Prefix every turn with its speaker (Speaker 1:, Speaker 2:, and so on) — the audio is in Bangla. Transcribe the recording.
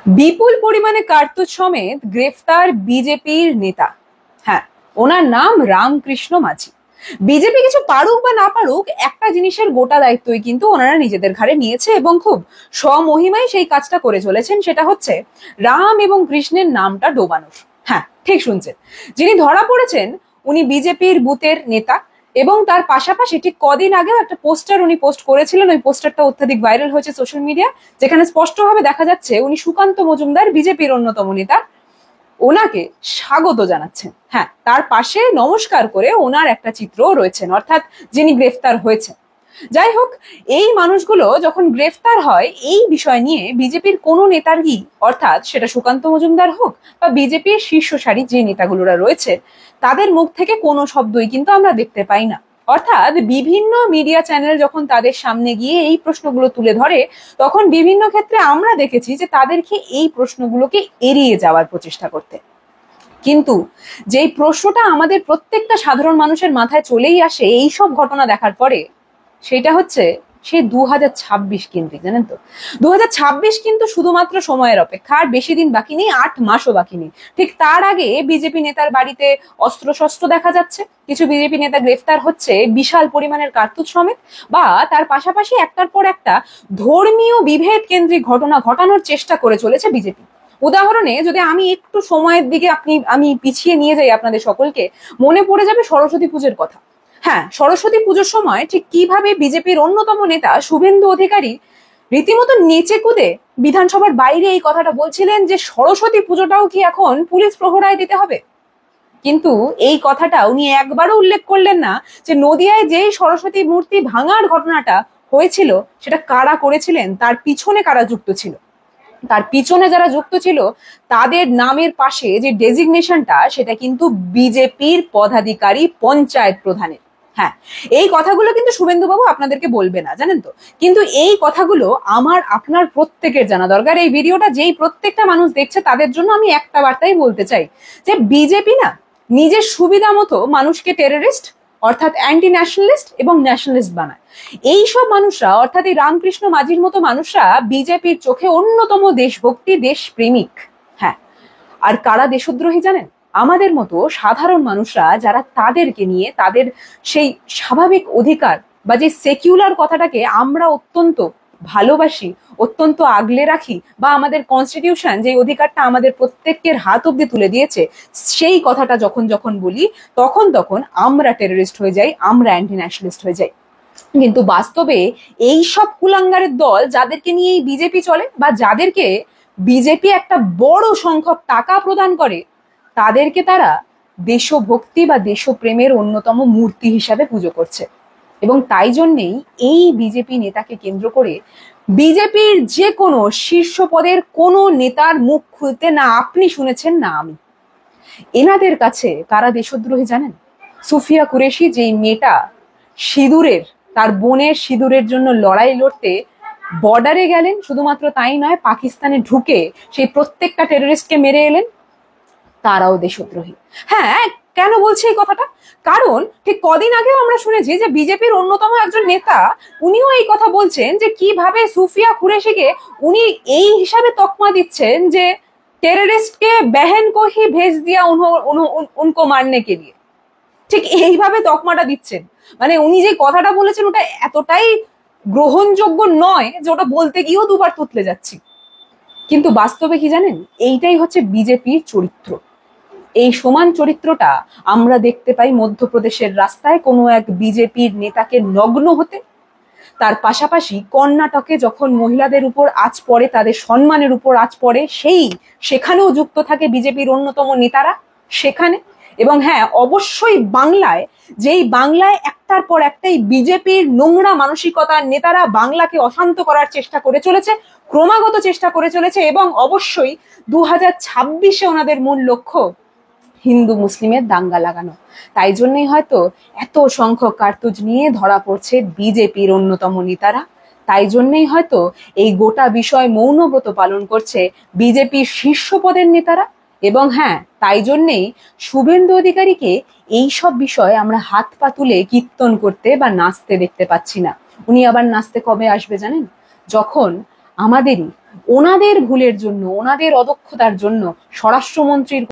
Speaker 1: বিপুল পরিমাণে কার্তুজ সমেত গ্রেফতার বিজেপির নেতা। হ্যাঁ, ওনার নাম রামকৃষ্ণ মাঝি। বিজেপি কিছু পারুক বা না পারুক, একটা জিনিসের গোটা দায়িত্বই কিন্তু ওনারা নিজেদের ঘাড়ে নিয়েছে এবং খুব স্বমহিমায় সেই কাজটা করে চলেছেন। সেটা হচ্ছে রাম এবং কৃষ্ণের নামটা ডোবানোর। হ্যাঁ, ঠিক শুনছেন, যিনি ধরা পড়েছেন উনি বিজেপির বুথের নেতা এবং তার পাশাপাশি ঠিক কদিন আগেও একটা পোস্টার উনি পোস্ট করেছিলেন। ওই পোস্টারটা অত্যাধিক ভাইরাল হয়েছে সোশ্যাল মিডিয়া, যেখানে স্পষ্টভাবে দেখা যাচ্ছে উনি সুকান্ত মজুমদার, বিজেপির অন্যতম নেতা, ওনাকে স্বাগত জানাচ্ছেন। হ্যাঁ, তার পাশে নমস্কার করে ওনার একটা চিত্রও রয়েছেন, অর্থাৎ যিনি গ্রেফতার হয়েছেন। যাই হোক, এই মানুষগুলো যখন গ্রেফতার হয়, এই বিষয় নিয়ে বিজেপির কোনো নেতারই, অর্থাৎ সেটা সুকান্ত মজুমদার হোক বা বিজেপির শীর্ষ সারির যে নেতাগুলোরা রয়েছে, তাদের মুখ থেকে কোনো শব্দই কিন্তু আমরা দেখতে পাই না। অর্থাৎ বিভিন্ন মিডিয়া চ্যানেল যখন তাদের সামনে গিয়ে এই প্রশ্নগুলো তুলে ধরে, তখন বিভিন্ন ক্ষেত্রে আমরা দেখেছি যে তাদেরকে এই প্রশ্নগুলোকে এড়িয়ে যাওয়ার প্রচেষ্টা করতে। কিন্তু যেই প্রশ্নটা আমাদের প্রত্যেকটা সাধারণ মানুষের মাথায় চলেই আসে এই সব ঘটনা দেখার পরে, সেটা হচ্ছে সে 2026 কিন্তু, জানেন তো, 2026 কিন্তু শুধুমাত্র সময়ের অপেক্ষা, আর বেশি দিন বাকি নেই, 8 মাসও বাকি নেই। ঠিক তার আগে বিজেপি নেতার বাড়িতে অস্ত্র শস্ত্র দেখা যাচ্ছে, কিছু বিজেপি নেতা গ্রেফতার হচ্ছে বিশাল পরিমাণের কার্তুজ সমেত, বা তার পাশাপাশি একটার পর একটা ধর্মীয় বিভেদ কেন্দ্রিক ঘটনা ঘটানোর চেষ্টা করে চলেছে বিজেপি। উদাহরণে যদি আমি একটু সময়ের দিকে আমি পিছিয়ে নিয়ে যাই আপনাদের সকলকে, মনে পড়ে যাবে সরস্বতী পুজোর কথা। হ্যাঁ, সরস্বতী পুজোর সময় ঠিক কিভাবে বিজেপির অন্যতম নেতা শুভেন্দু অধিকারী রীতিমতো নেচে কুদে বিধানসভার বাইরে এই কথাটা বলছিলেন যে সরস্বতী পুজোটাও কি এখন পুলিশ প্রহরায় দিতে হবে। কিন্তু এই কথাটা উনি একবারও উল্লেখ করলেন না যে নদিয়ায় যেই সরস্বতী মূর্তি ভাঙার ঘটনাটা হয়েছিল, সেটা কারা করেছিলেন, তার পিছনে কারা যুক্ত ছিল। তার পিছনে যারা যুক্ত ছিল তাদের নামের পাশে যে ডেজিগনেশনটা, সেটা কিন্তু বিজেপির পদাধিকারী পঞ্চায়েত প্রধানের। হ্যাঁ, এই কথাগুলো কিন্তু শুভেন্দুবাবু আপনাদেরকে বলবে না, জানেন তো। কিন্তু এই কথাগুলো আমার আপনার প্রত্যেকের জানা দরকার। এই ভিডিওটা যেই প্রত্যেকটা মানুষ দেখছে তাদের জন্য আমি একটা বার্তাই বলতে চাই, যে বিজেপি না নিজের সুবিধা মতো মানুষকে টেররিস্ট, অর্থাৎ অ্যান্টি ন্যাশনালিস্ট এবং ন্যাশনালিস্ট বানায়। এইসব মানুষরা, অর্থাৎ এই রামকৃষ্ণ মাঝির মতো মানুষরা বিজেপির চোখে অন্যতম দেশভক্তি, দেশপ্রেমিক। হ্যাঁ, আর কারা দেশদ্রোহী জানেন? আমাদের মতো সাধারণ মানুষরা, যারা তাদেরকে নিয়ে তাদের সেই স্বাভাবিক অধিকার বা যে সেকুলার কথাটাকে আমরা অত্যন্ত ভালোবাসি, অত্যন্ত আগলে রাখি, বা আমাদের কনস্টিটিউশন যে অধিকারটা আমাদের প্রত্যেকের হাত অব্দি তুলে দিয়েছে, সেই কথাটা যখন যখন বলি, তখন তখন আমরা টেররিস্ট হয়ে যাই, আমরা অ্যান্টি ন্যাশনালিস্ট হয়ে যাই। কিন্তু বাস্তবে এই সব কুলাঙ্গারের দল, যাদেরকে নিয়ে এই বিজেপি চলে বা যাদেরকে বিজেপি একটা বড় সংখ্যক টাকা প্রদান করে, তাদেরকে তারা দেশভক্তি বা দেশপ্রেমের অন্যতম মূর্তি হিসাবে পুজো করছে। এবং তাই জন্যেই এই বিজেপি নেতাকে কেন্দ্র করে বিজেপির যে কোনো শীর্ষ পদের কোনো নেতার মুখ খুলতে না আপনি শুনেছেন না আমি। এনাদের কাছে কারা দেশদ্রোহী জানেন? সুফিয়া কুরেশি, যেই মেয়েটা সিঁদুরের, তার বোনের সিঁদুরের জন্য লড়াই লড়তে বর্ডারে গেলেন, শুধুমাত্র তাই নয়, পাকিস্তানে ঢুকে সেই প্রত্যেকটা টেররিস্টকে মেরে এলেন, তারাও দেশদ্রোহী। হ্যাঁ, কেন বলছি এই কথাটা? কারণ ঠিক কদিন আগেও আমরা শুনেছি যে বিজেপির অন্যতম একজন নেতা, উনিও এই কথা বলছেন যে কিভাবে সুফিয়া কুরেশিকে উনি এই হিসাবে তকমা দিচ্ছেন যে টেররিস্টকে বহন কো হি ভেজ দিয়া উनको মারনে কে লিয়ে। ঠিক এইভাবে তকমাটা দিচ্ছেন। মানে উনি যে কথাটা বলেছেন ওটা এতটাই গ্রহণযোগ্য নয় যে ওটা বলতে গিয়েও দুবার তুতলে যাচ্ছি। কিন্তু বাস্তবে কি জানেন, এইটাই হচ্ছে বিজেপির চরিত্র। এই সমান চরিত্রটা আমরা দেখতে পাই মধ্যপ্রদেশের রাস্তায় কোনো এক বিজেপির নেতাকে নগ্ন হতে। তার পাশাপাশি কর্ণাটকে যখন মহিলাদের উপর আঁচ পড়ে, তাদের সম্মানের উপর আঁচ পড়ে, সেখানেও যুক্ত থাকে বিজেপির অন্যতম নেতারা সেখানে। এবং হ্যাঁ, অবশ্যই বাংলায়, যেই বাংলায় একটার পর একটাই বিজেপির নোংরা মানসিকতার নেতারা বাংলাকে অশান্ত করার চেষ্টা করে চলেছে, ক্রমাগত চেষ্টা করে চলেছে। এবং অবশ্যই 2026-এ ওনাদের মূল লক্ষ্য হিন্দু মুসলিমের দাঙ্গা লাগানো। তাই জন্যই হয়তো এত সংখ্যক কার্তুজ নিয়ে ধরা পড়ছে বিজেপির অন্যতম নেতারা। তাই জন্যই হয়তো এই গোটা বিষয় মৌনব্রত পালন করছে বিজেপির শীর্ষ পদের নেতারা। এবং হ্যাঁ, তাই জন্যেই শুভেন্দু অধিকারীকে এই সব বিষয়ে আমরা হাত পা তুলে কীর্তন করতে বা নাচতে দেখতে পাচ্ছি না। উনি আবার নাচতে কবে আসবে জানেন? যখন আমাদেরই ওনাদের ভুলের জন্য, ওনাদের অদক্ষতার জন্য স্বরাষ্ট্রমন্ত্রীর